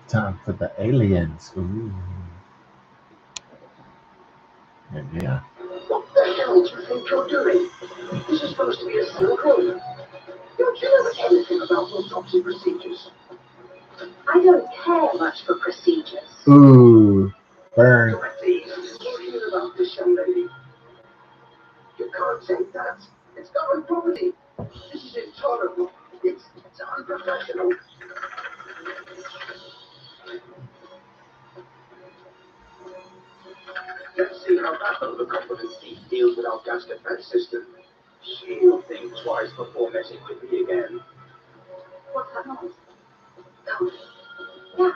Time for the aliens. Ooh. Yeah. What the hell do you think you're doing? This is supposed to be a silk room. Don't you know anything about autopsy procedures? I don't care much for procedures. Ooh. Burn. Dorothy, you're here about this young lady. You can't say that. It's government property. This is intolerable. It's unprofessional. Let's see how that overconfident thief deals with our gas defense system. She'll think twice before messing with me again. What's that noise? No. Gas.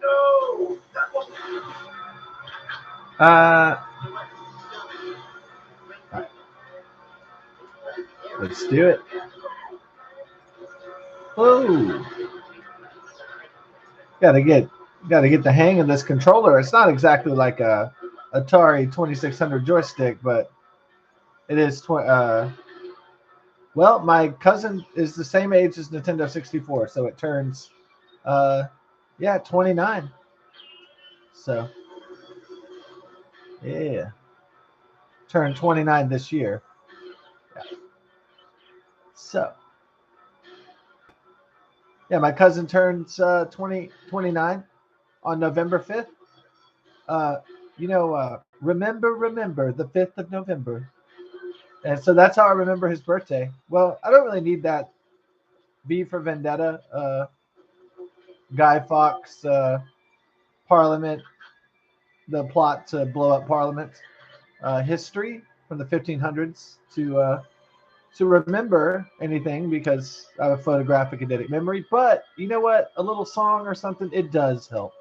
No, that wasn't. Let's do it. Whoa. Gotta get the hang of this controller. It's not exactly like a Atari 2600 joystick, but it is. Well, my cousin is the same age as Nintendo 64, so it turns, 29. So, yeah, turned 29 this year. Yeah. So, yeah, my cousin turns 29 on November 5th. Remember the 5th of November. And so that's how I remember his birthday. Well, I don't really need that V for Vendetta, Guy Fawkes, Parliament, the plot to blow up Parliament, history from the 1500s to remember anything because I have a photographic eidetic memory. But you know what? A little song or something, it does help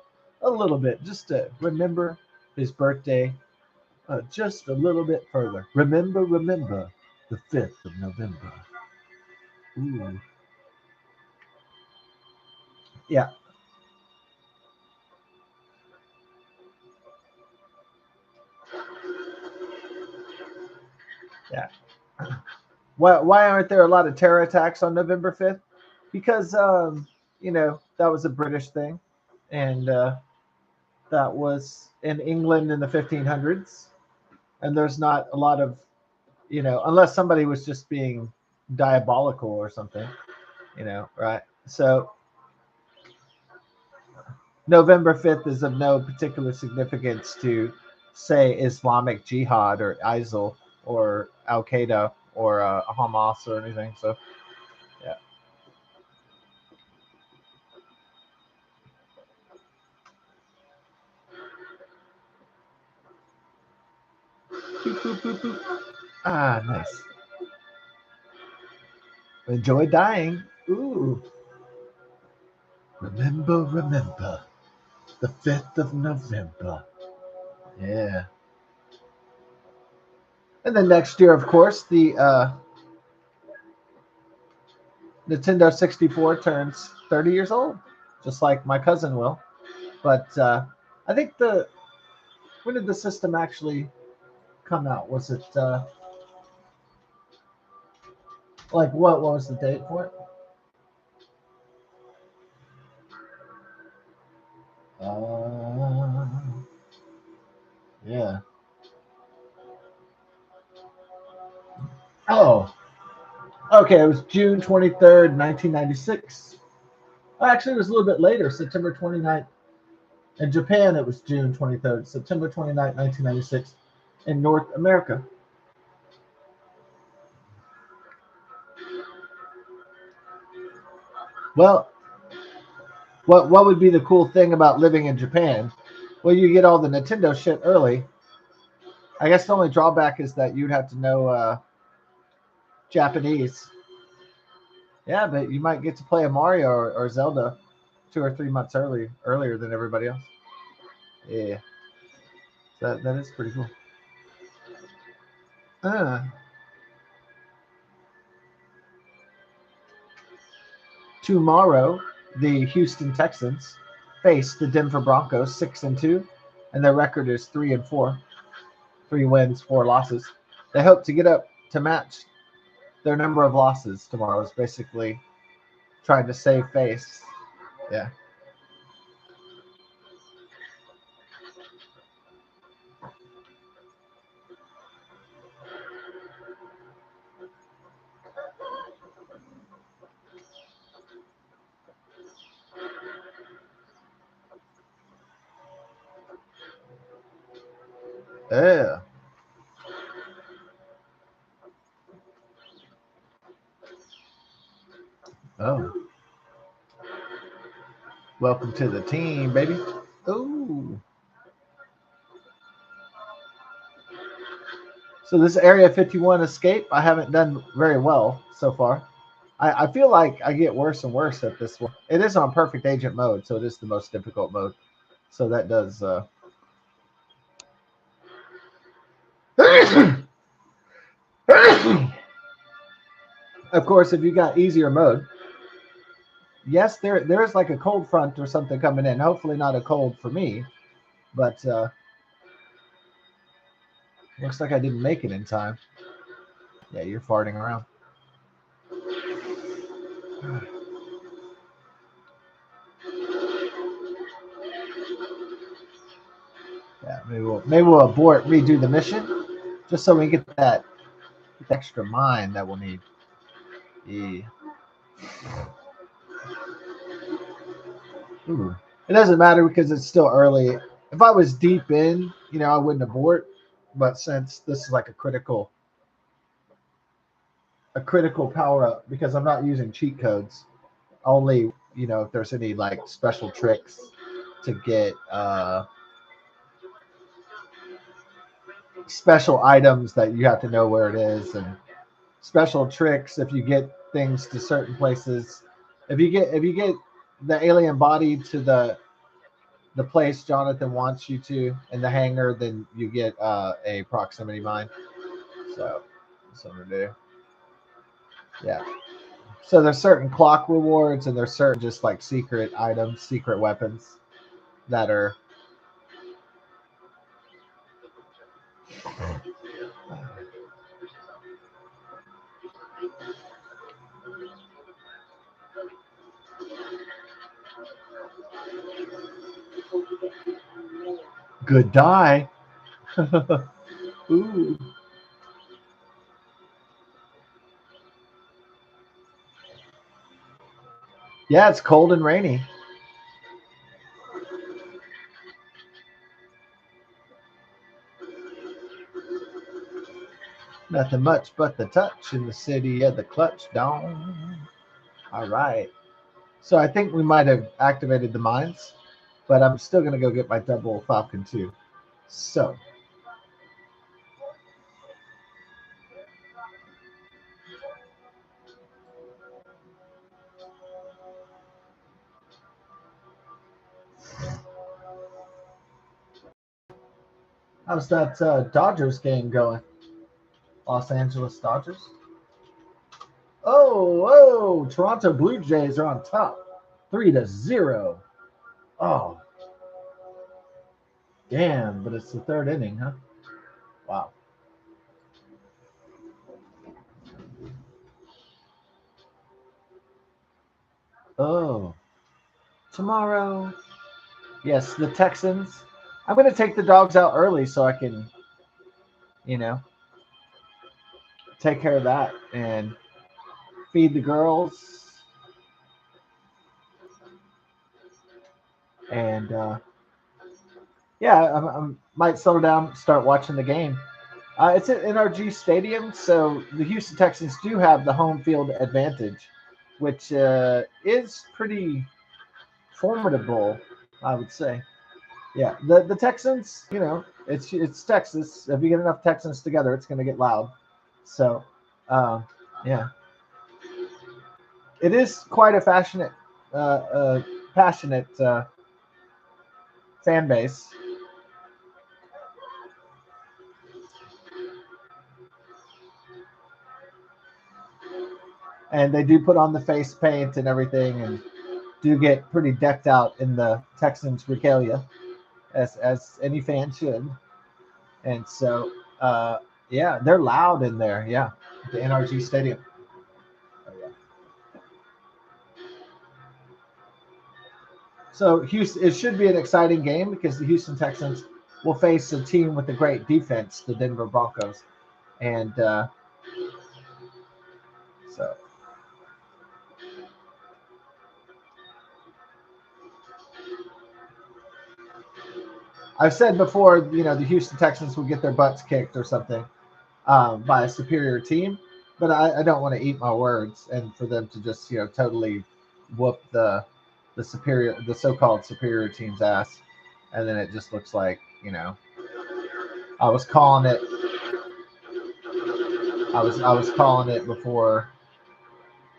a little bit just to remember his birthday just a little bit further. Remember the 5th of November. Ooh. Yeah. Yeah. Why aren't there a lot of terror attacks on November 5th? Because, that was a British thing. And that was in England in the 1500s. And there's not a lot of, unless somebody was just being diabolical or something, right? So November 5th is of no particular significance to, say, Islamic Jihad or ISIL or Al Qaeda or Hamas or anything. So, yeah. Boop, boop, boop, boop. Ah, nice. Enjoy dying. Ooh. Remember the 5th of November. Yeah. And then next year, of course, the Nintendo 64 turns 30 years old, just like my cousin will. But I think when did the system actually come out? Was it what was the date for it? Yeah. Oh, okay. It was June 23rd, 1996. Actually, it was a little bit later, September 29th. In Japan, it was June 23rd, September 29th, 1996. In North America. Well, what would be the cool thing about living in Japan? Well, you get all the Nintendo shit early. I guess the only drawback is that you'd have to know Japanese. Yeah, but you might get to play a Mario or Zelda 2 or 3 months earlier than everybody else. Yeah, that is pretty cool. Tomorrow, the Houston Texans face the Denver Broncos 6-2, and their record is 3-4, 3 wins, 4 losses. They hope to get up to match their number of losses tomorrow. Is basically trying to save face. Yeah. Yeah. Oh. Welcome to the team, baby. Ooh. So this Area 51 escape, I haven't done very well so far. I feel like I get worse and worse at this one. It is on perfect agent mode, so it is the most difficult mode. So that does. Of course, if you got easier mode, yes, there is like a cold front or something coming in. Hopefully not a cold for me, but looks like I didn't make it in time. Yeah, you're farting around. Yeah, maybe we'll abort, redo the mission, just so we get that extra mine that we'll need. Yeah. Ooh. It doesn't matter because it's still early. If I was deep in, I wouldn't abort. But since this is like a critical power up, because I'm not using cheat codes, only if there's any like special tricks to get special items that you have to know where it is, and special tricks if you get things to certain places. If you get the alien body to the place Jonathan wants you to in the hangar, then you get a proximity mine. So that's what I'm gonna do. Yeah. So there's certain clock rewards, and there's certain just like secret items, secret weapons that are. Good die. Ooh. Yeah, it's cold and rainy. Nothing much but the touch in the city of the clutch down. All right. So I think we might have activated the mines, but I'm still gonna go get my double Falcon 2. So how's that Dodgers game going? Los Angeles Dodgers. Oh, Toronto Blue Jays are on top, 3-0. Oh, damn! But it's the third inning, huh? Wow. Oh, tomorrow. Yes, the Texans. I'm gonna take the dogs out early so I can, you know, take care of that and feed the girls and yeah, I might settle down, start watching the game. It's at NRG Stadium, so the Houston Texans do have the home field advantage, which is pretty formidable, I would say. Yeah, the Texans, it's Texas. If you get enough Texans together, it's going to get loud. So, yeah, it is quite a passionate fan base. And they do put on the face paint and everything and do get pretty decked out in the Texans regalia, as any fan should. And so, yeah, they're loud in there. Yeah, the NRG Stadium. Oh, yeah. So Houston, it should be an exciting game because the Houston Texans will face a team with a great defense, the Denver Broncos, and so I've said before, the Houston Texans will get their butts kicked or something by a superior team, but I don't want to eat my words and for them to just totally whoop the so-called superior team's ass, and then it just looks like I was calling it. I was calling it before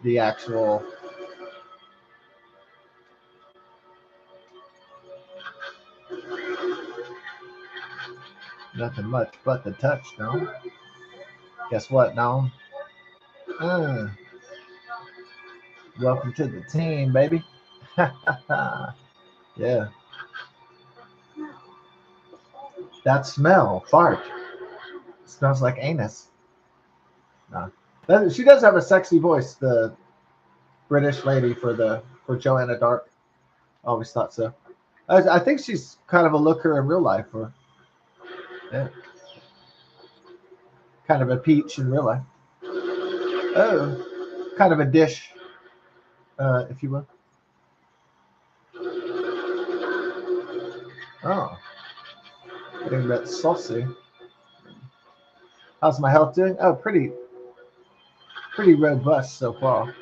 the actual. Nothing much but the touchdown. Guess what, now? Uh, welcome to the team, baby. Yeah. That smell, fart. Smells like anus. No. She does have a sexy voice, the British lady for Joanna Dark. Always thought so. I think she's kind of a looker in real life, or yeah, kind of a peach in real life. Oh, kind of a dish, if you will. Oh, getting that saucy. How's my health doing? Oh, pretty robust so far.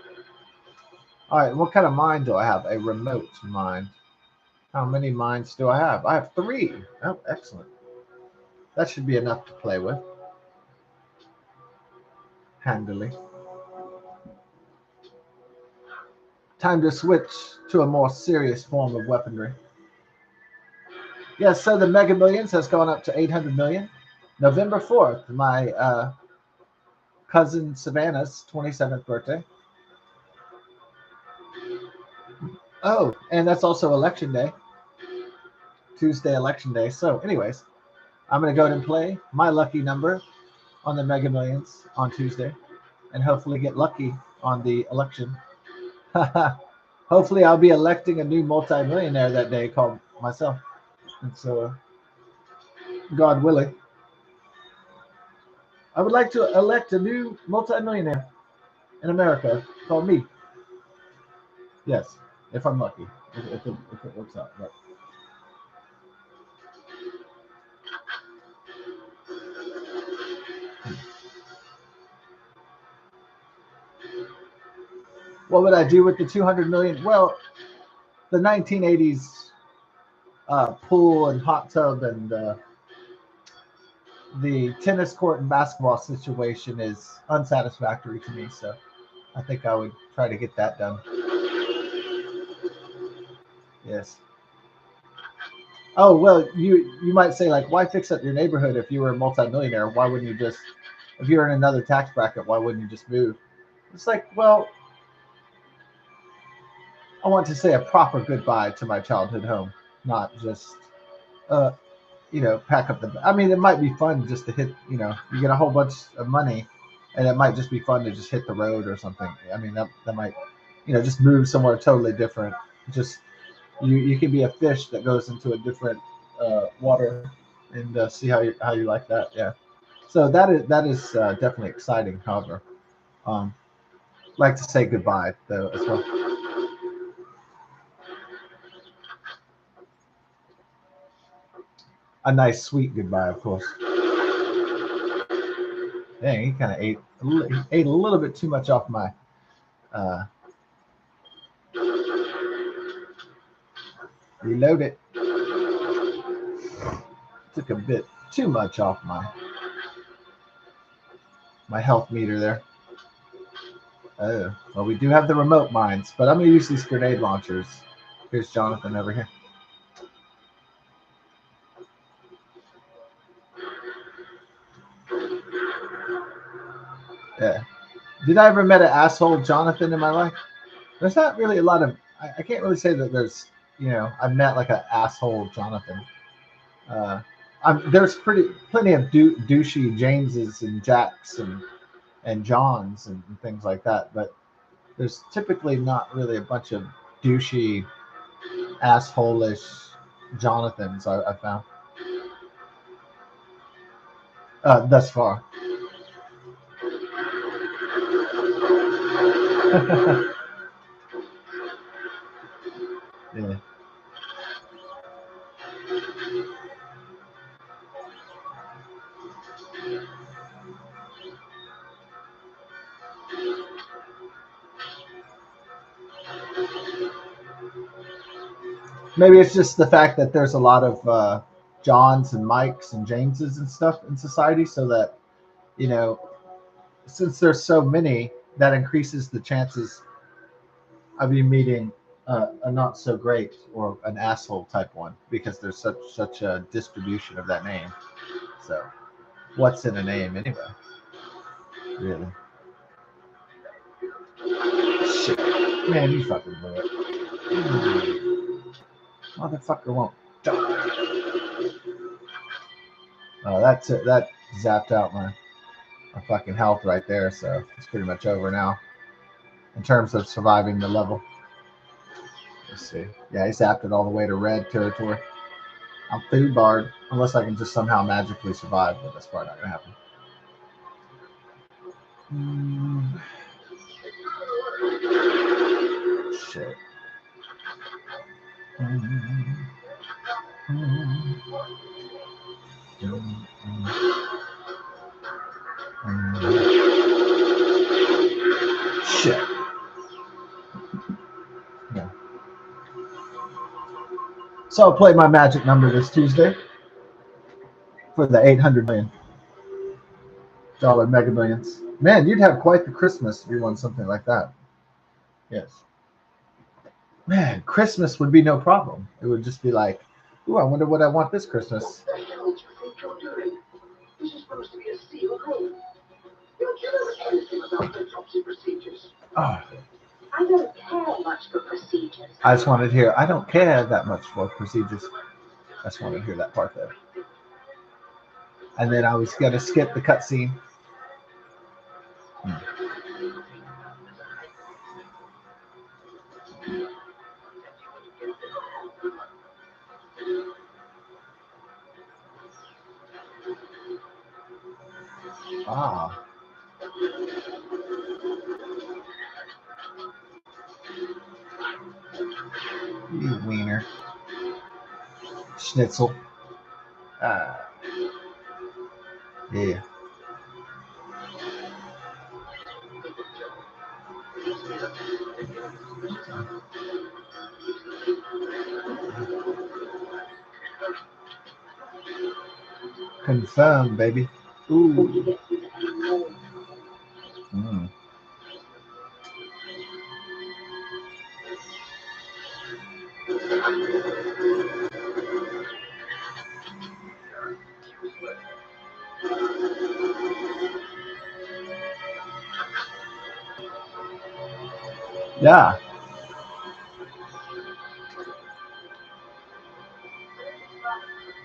All right, what kind of mind do I have? A remote mind. How many minds do I have? I have 3. Oh, excellent. That should be enough to play with handily. Time to switch to a more serious form of weaponry. Yes, so the Mega Millions has gone up to 800 million. November 4th, my cousin Savannah's 27th birthday. Oh, and that's also election day. Tuesday, election day. So, anyways, I'm going to go ahead and play my lucky number on the Mega Millions on Tuesday and hopefully get lucky on the election. Hopefully, I'll be electing a new multimillionaire that day called myself. And so, God willing, I would like to elect a new multimillionaire in America called me. Yes, if I'm lucky, if it works out. Right. What would I do with the 200 million? Well, the 1980s pool and hot tub and the tennis court and basketball situation is unsatisfactory to me. So I think I would try to get that done. Yes. Oh well, you might say, like, why fix up your neighborhood if you were a multimillionaire? Why wouldn't you just, if you're in another tax bracket, why wouldn't you just move? It's like, well, I want to say a proper goodbye to my childhood home, not just uh pack up the. I mean, it might be fun just to hit. You get a whole bunch of money, and it might just be fun to just hit the road or something. I mean, that might, just move somewhere totally different. Just you can be a fish that goes into a different water and see how you like that. Yeah. So that is definitely exciting. However, um, like to say goodbye though as well. A nice sweet goodbye, of course. Dang, he kind of ate a little bit too much off my. Uh, Reload it. Took a bit too much off my health meter there. Oh, well, we do have the remote mines, but I'm gonna use these grenade launchers. Here's Jonathan over here. Yeah. Did I ever met an asshole Jonathan in my life? There's not really a lot of. I can't really say that there's, I've met like an asshole Jonathan. Uh, there's plenty of douchey Jameses and Jacks and Johns and things like that, but there's typically not really a bunch of douchey, asshole-ish Jonathans I found thus far. Yeah. Maybe it's just the fact that there's a lot of Johns and Mikes and Jameses and stuff in society, so that you know, since there's so many, that increases the chances of you meeting a not so great or an asshole type one, because there's such a distribution of that name. So, what's in a name anyway? Really? Shit, man, you fucking blew it. Motherfucker won't die. Oh, that's it. That zapped out my fucking health right there. So it's pretty much over now in terms of surviving the level. Let's see. Yeah, he zapped it all the way to red territory. I'm food barred unless I can just somehow magically survive, but that's probably not gonna happen. Shit. Shit. Yeah. So I'll play my magic number this Tuesday for the $800 million Mega Millions. Man, you'd have quite the Christmas if you won something like that. Yes. Man, Christmas would be no problem. It would just be like, ooh, I wonder what I want this Christmas. What the hell do you think you're doing? This is supposed to be a sealed room. Don't you know anything about autopsy procedures? Oh, I don't care much for procedures. I just wanted to hear, I don't care that much for procedures. I just wanted to hear that part there. And then I was going to skip the cutscene. Ah. You wiener. Schnitzel. Yeah. Confirm, baby. Ooh. Mm. Yeah.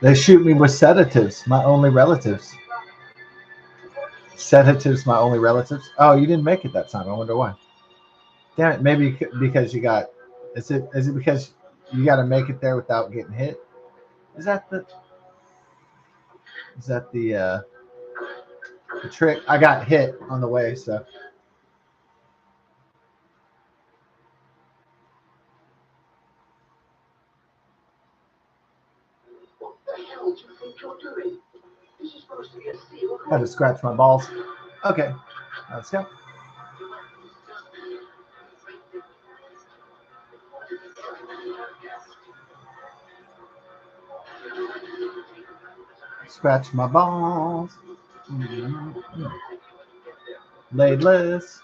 They shoot me with sedatives, my only relatives. Sedatives, my only relatives. Oh, you didn't make it that time. I wonder why. Damn it. Maybe because you got. Is it because you got to make it there without getting hit? Is that the? Is that the trick? I got hit on the way, so. What the hell do you think you're doing? This is supposed to be a sealed room. Had to scratch my balls. Okay, let's go. Scratch my balls. Mm-hmm. Laidless.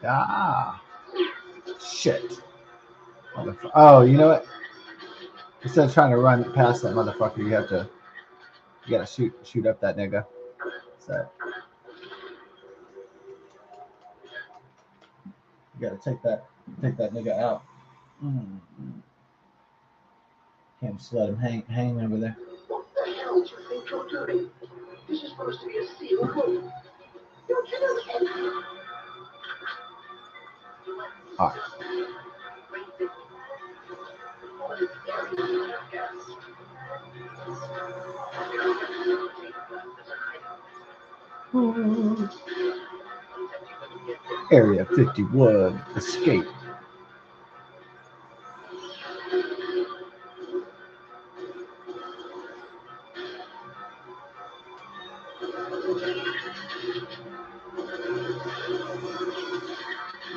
Ah, shit. Oh, you know what? Instead of trying to run past that motherfucker, you have to You gotta shoot up that nigga. So you gotta take that nigga out. Mm. Can't just let him hang over there. What the hell do you think you're doing? This is supposed to be a sealed room. You're doing All right. Area 51 escape.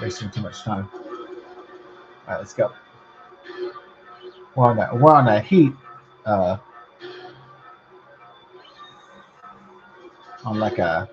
Wasting too much time. All right, let's go. We're on that heat. On like a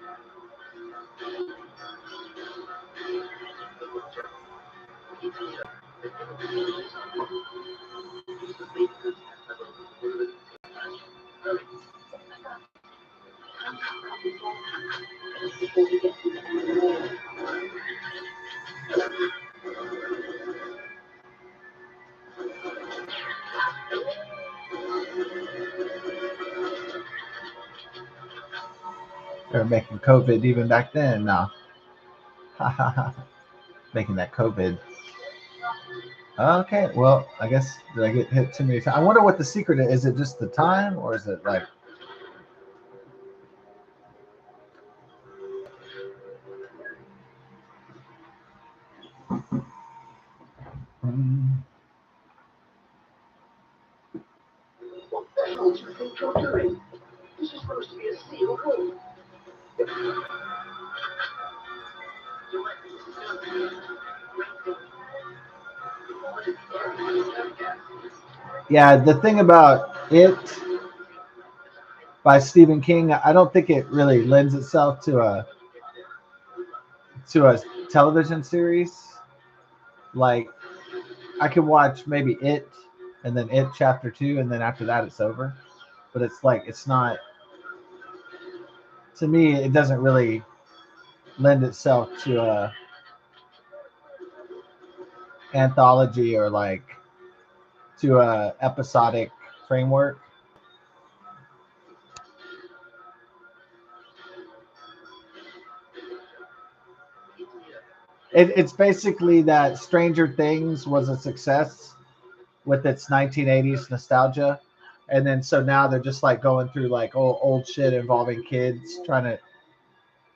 they were making COVID even back then. No. Making that COVID. Okay, well, I guess did I get hit too many times? I wonder what the secret is. Is it just the time, or is it like? What the hell do you think you're doing? This is supposed to be a sealed room. Yeah, the thing about it by Stephen King, I don't think it really lends itself to a television series. Like I can watch maybe It and then It Chapter 2 and then after that it's over. But it's like it's not, to me it doesn't really lend itself to a anthology or like to a episodic framework. It's basically that Stranger Things was a success with its 1980s nostalgia, and then so now they're just like going through like old shit involving kids, trying to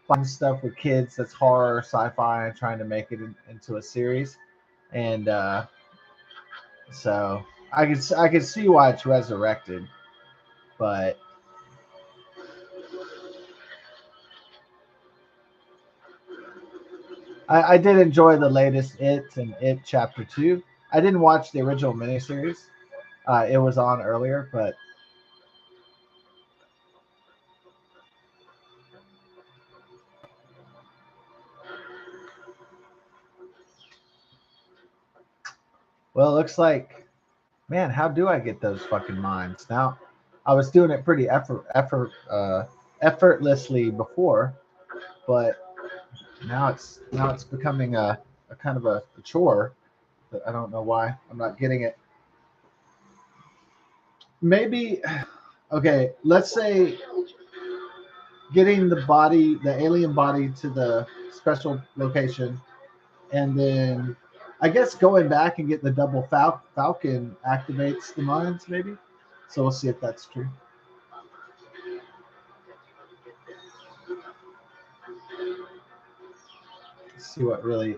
find stuff with kids that's horror, sci-fi, and trying to make it into a series. And so I could see why it's resurrected, but I did enjoy the latest It and It Chapter 2. I didn't watch the original miniseries. It was on earlier, but well, it looks like, man, how do I get those fucking mines now? I was doing it pretty effortlessly before, but now it's becoming a kind of a chore. But I don't know why I'm not getting it. Maybe okay. Let's say getting the alien body to the special location, and then I guess going back and getting the double falcon activates the mines, maybe. So we'll see if that's true. See what really.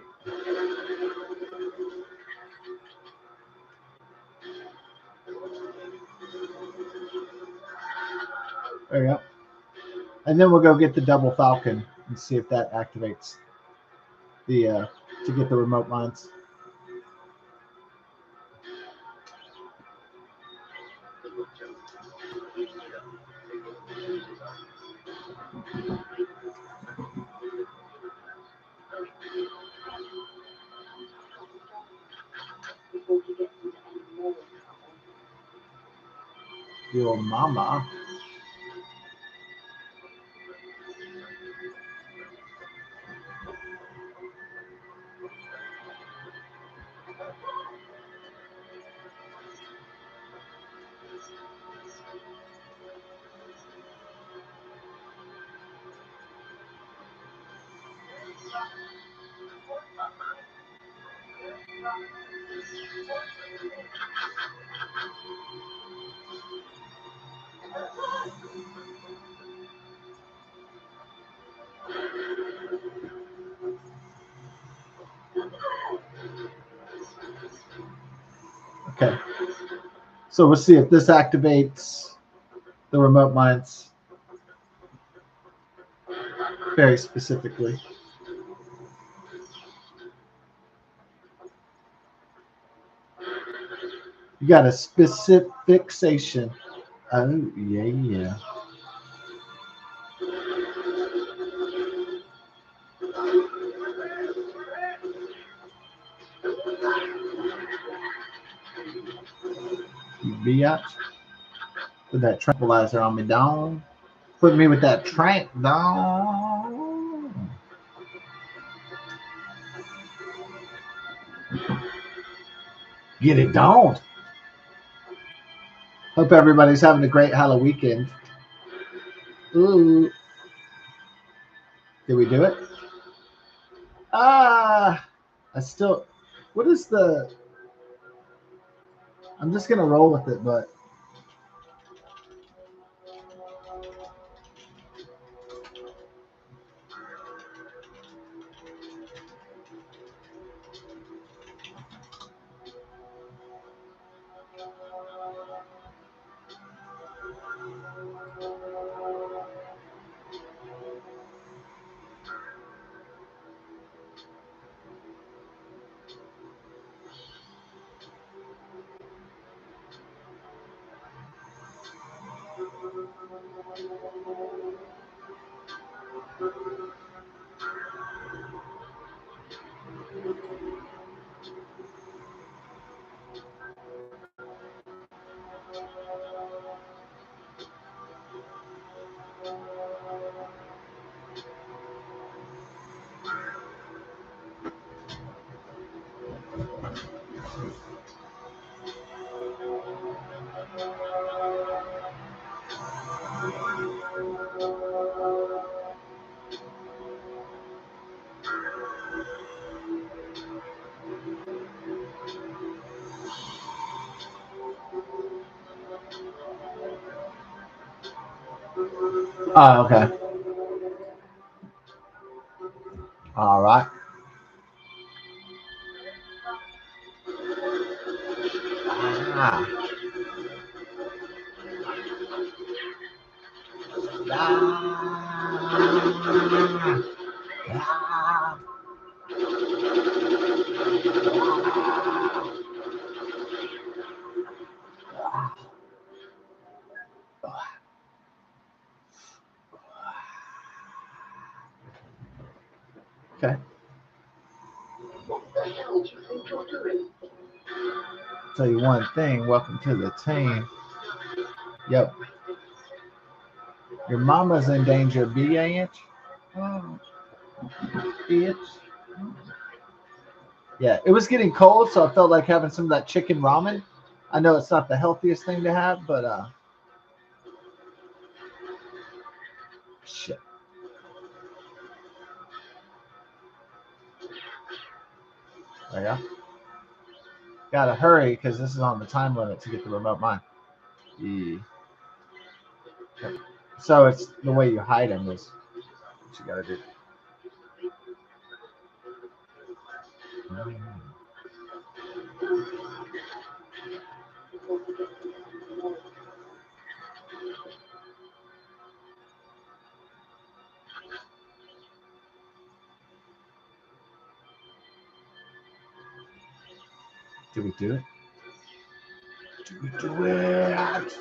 There you go. And then we'll go get the double falcon and see if that activates the to get the remote mines. Your mama. Okay. So we'll see if this activates the remote mines very specifically. You got a specific fixation. Oh, yeah. You biatch. Put that tranquilizer on me, down. Put me with that trank, down. Get it down. Hope everybody's having a great Halloween weekend. Ooh. Did we do it? I still. What is the. I'm just going to roll with it, but. Oh, okay. All right. Ah. Ah. Ah. Okay. What the hell do you think you're doing? Tell you one thing. Welcome to the team. Yep. Your mama's in danger, bitch. Oh, bitch. Yeah, it was getting cold, so I felt like having some of that chicken ramen. I know it's not the healthiest thing to have, but shit. There you go. Gotta hurry because this is on the time limit to get the remote mine. Yeah. So it's the way you hide them is what you gotta do. Do we do it? Do we do it?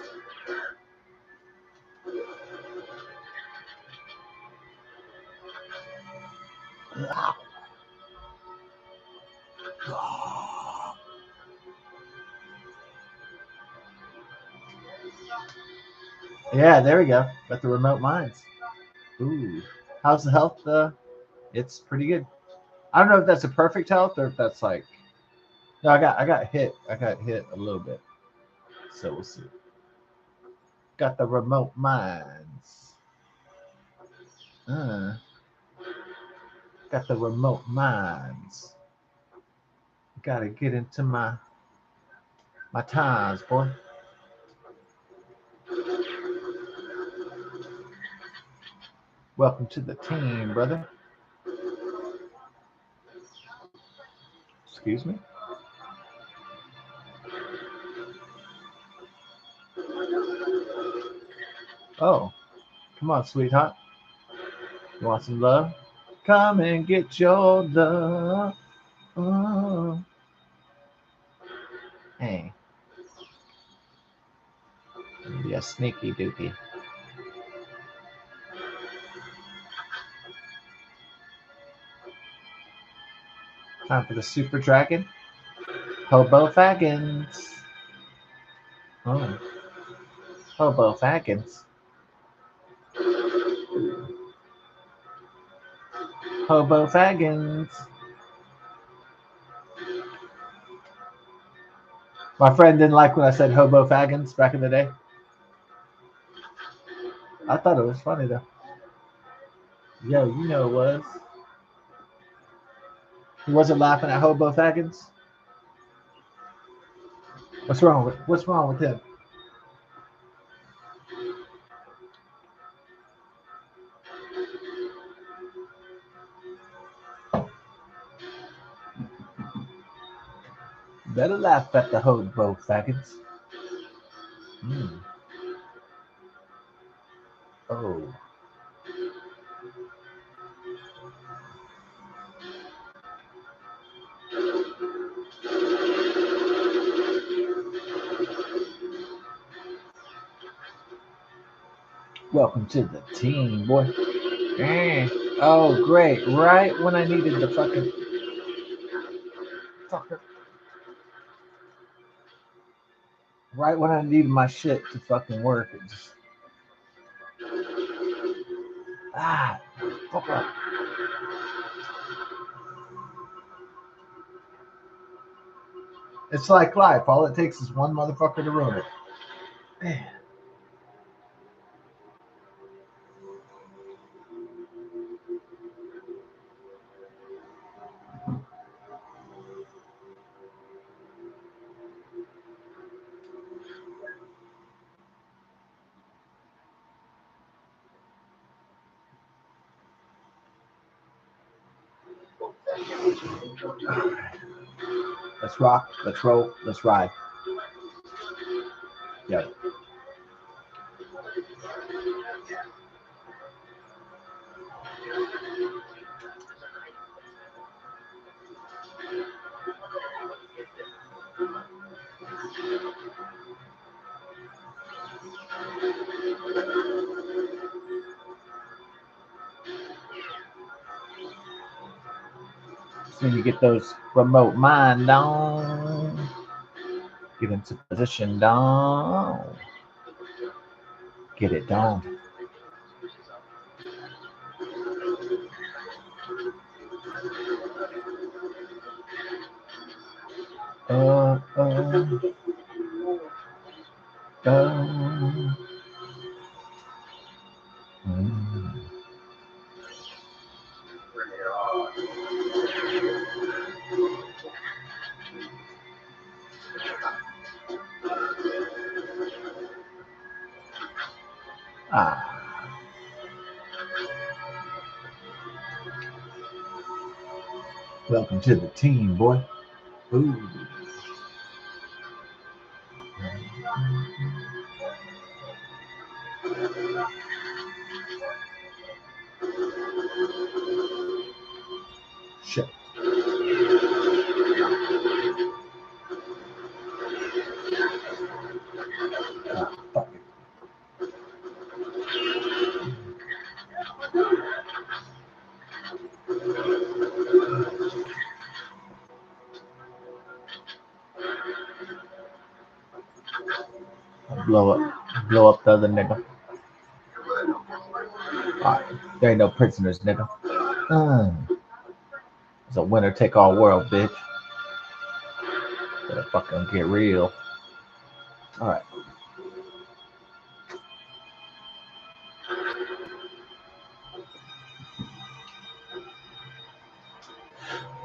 Yeah, there we go. Got the remote mines. Ooh. How's the health? It's pretty good. I don't know if that's a perfect health or if that's like no, I got hit. I got hit a little bit. So we'll see. Got the remote mines. Uh, Got the remote minds. Gotta get into my times, boy. Welcome to the team, brother. Excuse me. Oh, come on, sweetheart. You want some love? Come and get your love. Oh. Hey, be a sneaky dookie. Time for the super dragon. Hobo fagins. Oh, hobo fagins. Hobo fagins. My friend didn't like when I said hobo fagins back in the day. I thought it was funny though. Yo, you know it was. He wasn't laughing at hobo fagins. What's wrong with him? Better laugh at the hobo faggots. Mm. Oh. Welcome to the team, boy. Eh. Oh, great. Right when I needed the fucking fucker. Right when I needed my shit to fucking work. It just. Ah. Fuck up. It's like life. All it takes is one motherfucker to ruin it. Man. Let's rock. Let's roll. Let's ride. Yep. So you get those remote mind on. Get into position down. Get it down. Uh, uh, uh. Mm. Ah, welcome to the team, boy. Ooh. Shit. Ah, fuck it. I'll blow up the other nigga. Alright, there ain't no prisoners, nigga. It's a winner take all world, bitch. Better fucking get real. Alright.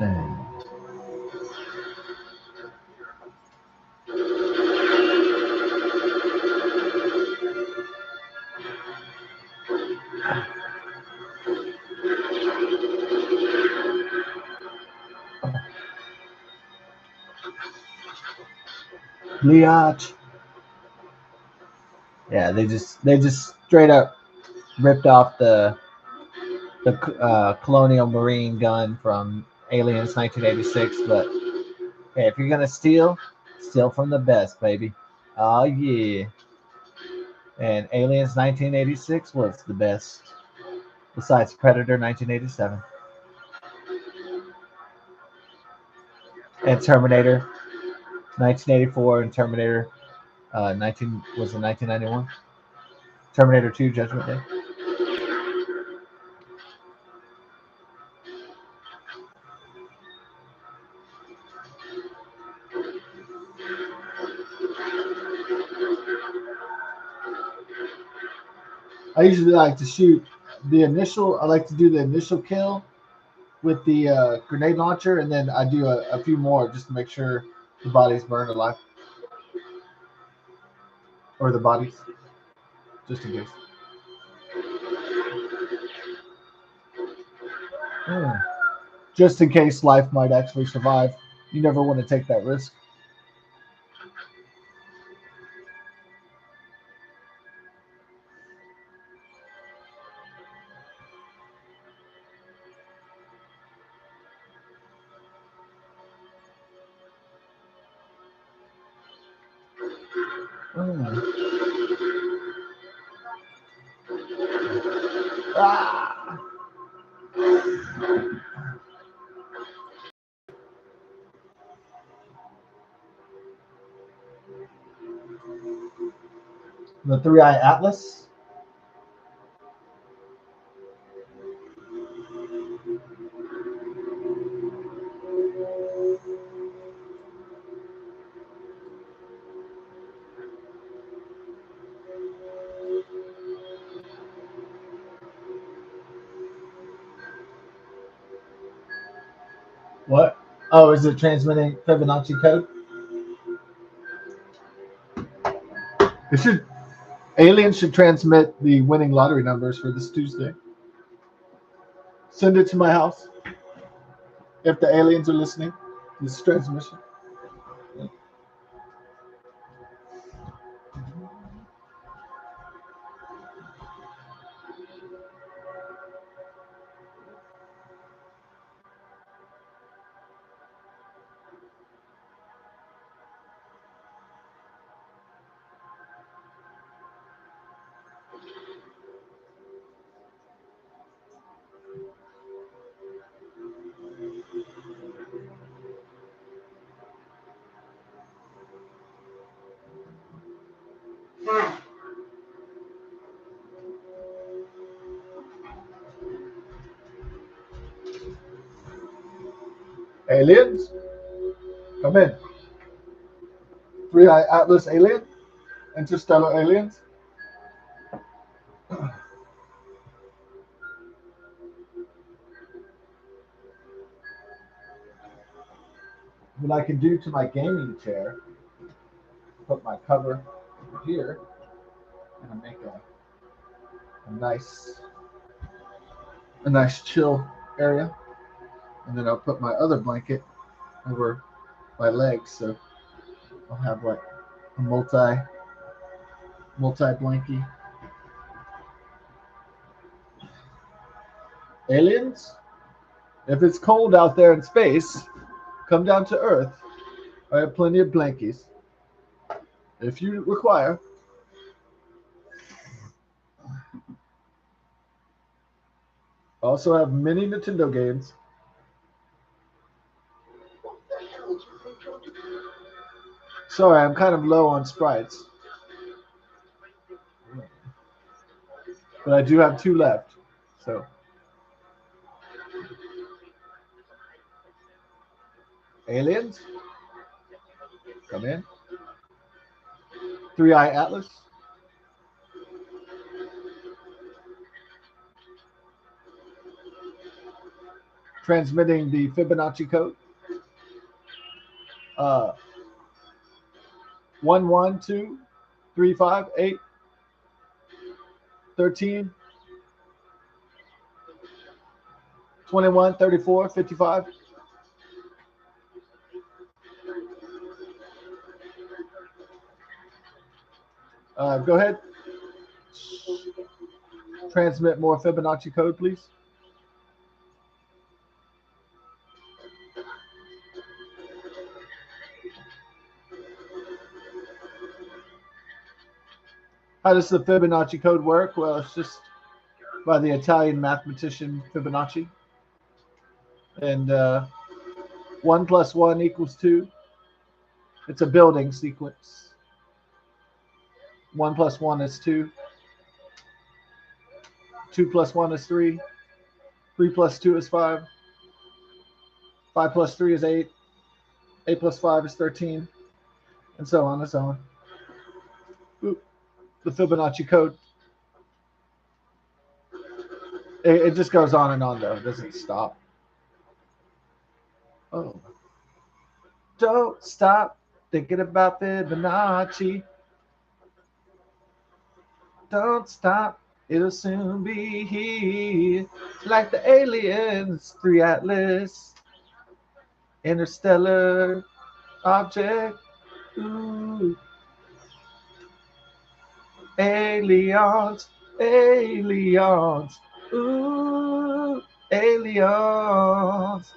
And Bleach. Yeah, they just straight up ripped off the Colonial Marine gun from Aliens 1986. But hey, if you're gonna steal from the best, baby. Oh yeah. And Aliens 1986 was the best, besides Predator 1987 and Terminator 1984 and Terminator 1991. Terminator 2 Judgment Day. I usually like to shoot the initial. I like to do the initial kill with the grenade launcher, and then I do a few more just to make sure the body's burned alive, or the bodies, just in case. Hmm. Just in case life might actually survive. You never want to take that risk. Hmm. Ah! The Three Eye Atlas. What? Oh, is it transmitting Fibonacci code? It should. Aliens should transmit the winning lottery numbers for this Tuesday. Send it to my house if the aliens are listening. This transmission. Aliens, come in. Three Eye Atlas alien, interstellar aliens. What I can do to my gaming chair, put my cover here, and I make a nice chill area, and then I'll put my other blanket over my legs, so I'll have like a multi blankie. Aliens, if it's cold out there in space, come down to Earth. I have plenty of blankies. If you require, I also have many Nintendo games. Sorry, I'm kind of low on sprites, but I do have two left. So, aliens, come in. Three Eye Atlas. transmitting the Fibonacci code. 1, 1, 2, 3, 5, 8, 13, 21, 34, 55. Go ahead. Transmit more Fibonacci code, please. How does the Fibonacci code work? Well, it's just by the Italian mathematician Fibonacci. And 1 plus 1 equals 2. It's a building sequence. 1 plus 1 is 2. 2 plus 1 is 3. 3 plus 2 is 5. 5 plus 3 is 8. 8 plus 5 is 13. And so on and so on. Oop, the Fibonacci code. It just goes on and on, though. It doesn't stop. Oh. Don't stop thinking about Fibonacci. Don't stop. It'll soon be here. Like the aliens, 3 Atlas, interstellar object. Ooh. Aliens, aliens. Ooh, aliens.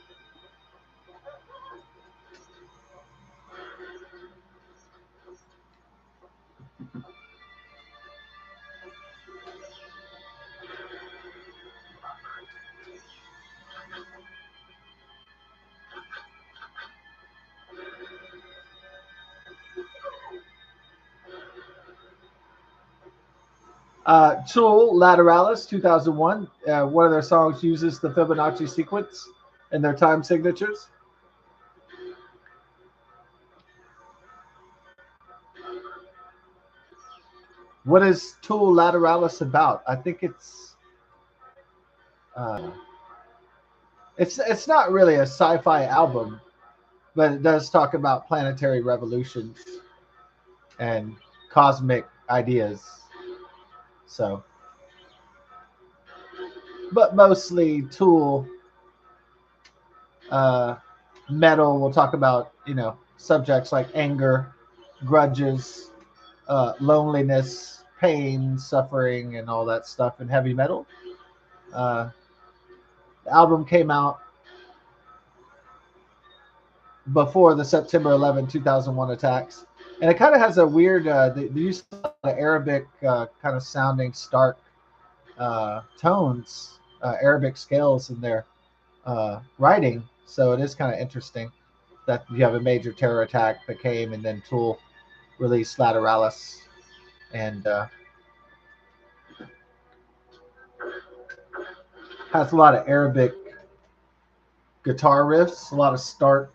Tool Lateralis 2001. One of their songs uses the Fibonacci sequence in their time signatures. What is Tool Lateralis about? I think uh, it's not really a sci-fi album, but it does talk about planetary revolutions and cosmic ideas. So, but mostly Tool metal. We'll talk about subjects like anger, grudges, loneliness, pain, suffering, and all that stuff in heavy metal. Uh, the album came out before the September 11, 2001 attacks. And it kind of has a weird, they use a lot of Arabic kind of sounding stark tones, Arabic scales in their writing. So it is kind of interesting that you have a major terror attack that came and then Tool released Lateralis. And has a lot of Arabic guitar riffs, a lot of stark.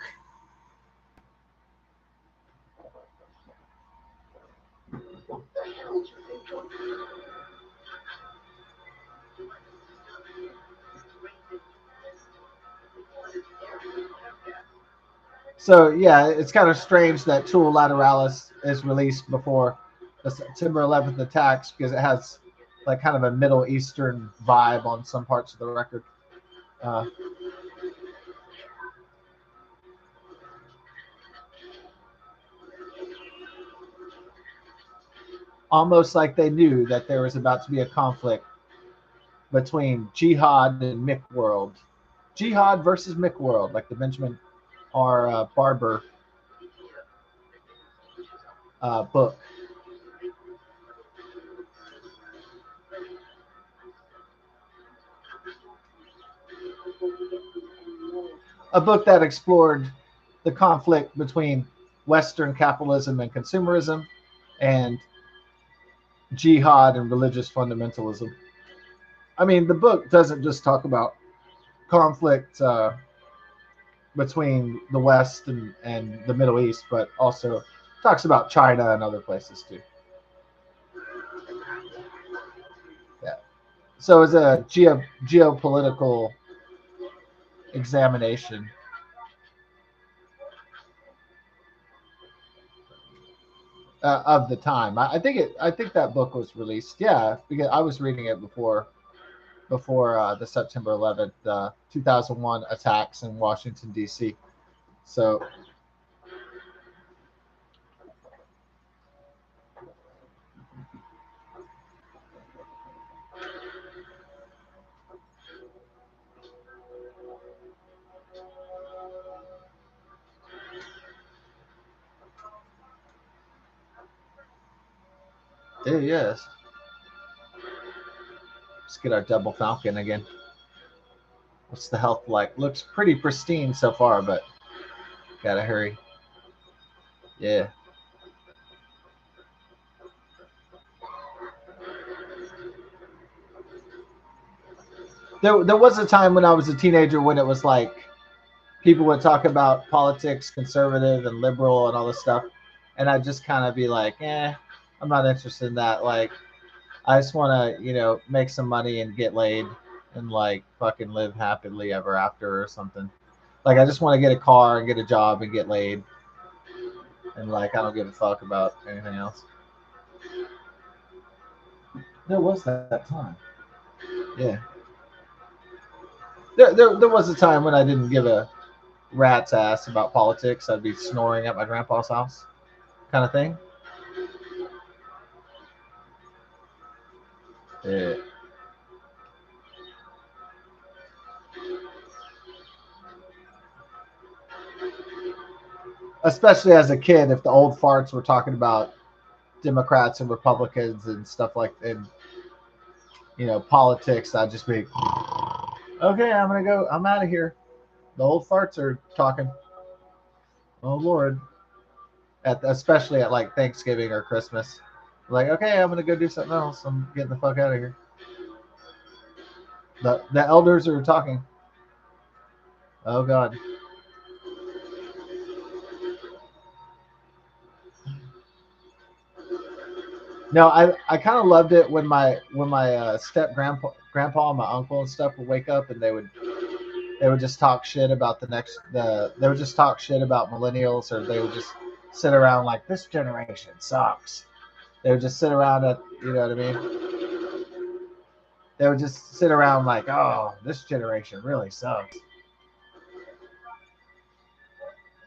So yeah, it's kind of strange that Tool Lateralis is released before the September 11th attacks because it has like kind of a Middle Eastern vibe on some parts of the record. Uh, Almost like they knew that there was about to be a conflict between Jihad and Mick World. Jihad versus Mick World, like the Benjamin R. Barber book. A book that explored the conflict between Western capitalism and consumerism and jihad and religious fundamentalism. I mean, the book doesn't just talk about conflict between the West and the Middle East, but also talks about China and other places too. Yeah. So it's a geopolitical examination of the time. I think that book was released. Yeah, because I was reading it before the September 11th, 2001 attacks in Washington D.C. So there he is. Let's get our double falcon again. What's the health like? Looks pretty pristine so far, but gotta hurry. Yeah. There was a time when I was a teenager when it was like people would talk about politics, conservative and liberal and all this stuff, and I'd just kind of be like, I'm not interested in that. Like, I just want to, make some money and get laid and like fucking live happily ever after or something. Like, I just want to get a car and get a job and get laid, and like I don't give a fuck about anything else. There was that time. Yeah. There was a time when I didn't give a rat's ass about politics. I'd be snoring at my grandpa's house, kind of thing. Yeah. Especially as a kid, if the old farts were talking about Democrats and Republicans and stuff like and politics, I'd just be okay. I'm gonna go. I'm out of here. The old farts are talking. Oh Lord, especially at like Thanksgiving or Christmas. Like, okay, I'm gonna go do something else. I'm getting the fuck out of here. The elders are talking. Oh God. No, I kind of loved it when my step grandpa and my uncle and stuff would wake up and they would just talk shit about they would just talk shit about millennials, or they would just sit around like this generation sucks. They would just sit around at, you know what I mean? They would just sit around like, oh, this generation really sucks.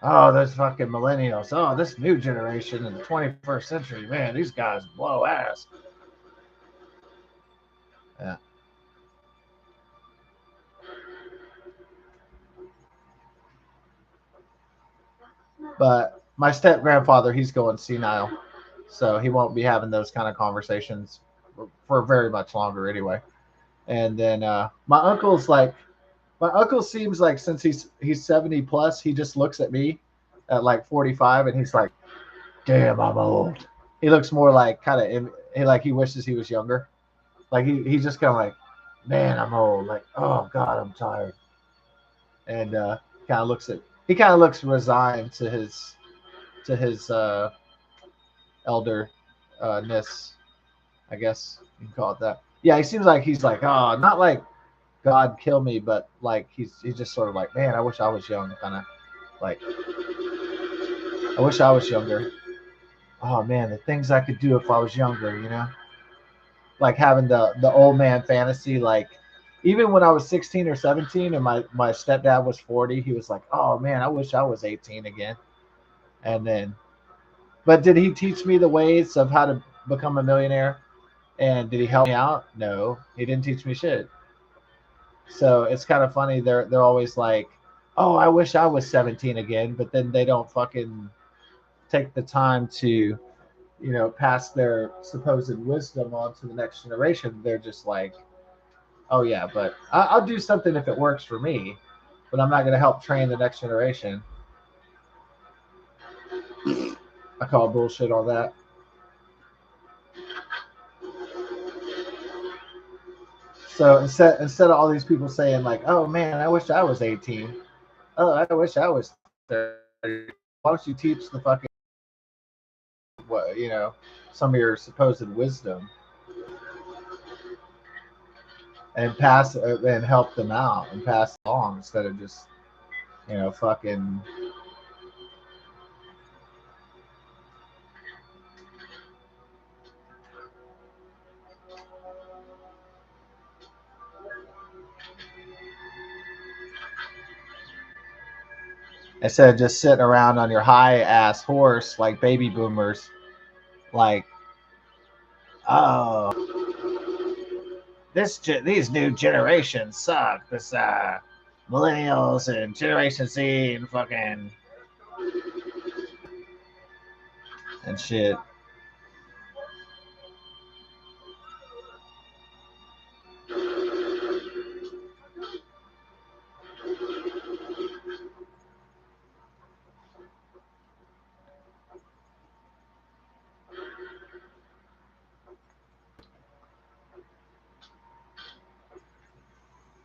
Oh, those fucking millennials. Oh, this new generation in the 21st century, man, these guys blow ass. Yeah. But my step grandfather, he's going senile, so he won't be having those kind of conversations for very much longer anyway. And then my uncle seems like since he's 70 plus, he just looks at me at like 45 and he's like, damn, I'm old. He looks more like kind of he wishes he was younger. Like he's just kind of like, man, I'm old. Like, oh God, I'm tired. And kind of looks at he kind of looks resigned to his elder ness, I guess you can call it that. Yeah, he seems like he's like, oh, not like God kill me, but like he's just sort of like, man, I wish I was young, kind of like, I wish I was younger. Oh man, the things I could do if I was younger, like having the old man fantasy. Like even when I was 16 or 17 and my stepdad was 40, he was like, oh man, I wish I was 18 again. And then, but did he teach me the ways of how to become a millionaire? And did he help me out? No, he didn't teach me shit. So it's kind of funny. They're always like, "Oh, I wish I was 17 again," but then they don't fucking take the time to, pass their supposed wisdom on to the next generation. They're just like, "Oh yeah, but I'll do something if it works for me, but I'm not going to help train the next generation." I call bullshit on that. So instead of all these people saying like, "Oh man, I wish I was 18," oh, I wish I was 30. Why don't you teach the fucking what some of your supposed wisdom? and pass and help them out and pass along instead of just fucking. Instead of just sitting around on your high ass horse like baby boomers, like, oh, these new generations suck. This millennials and Generation Z and fucking and shit.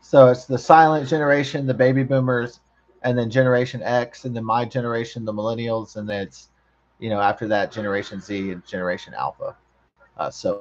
So it's the silent generation, the baby boomers, and then Generation X, and then my generation, the millennials, and then it's after that Generation Z and Generation Alpha. So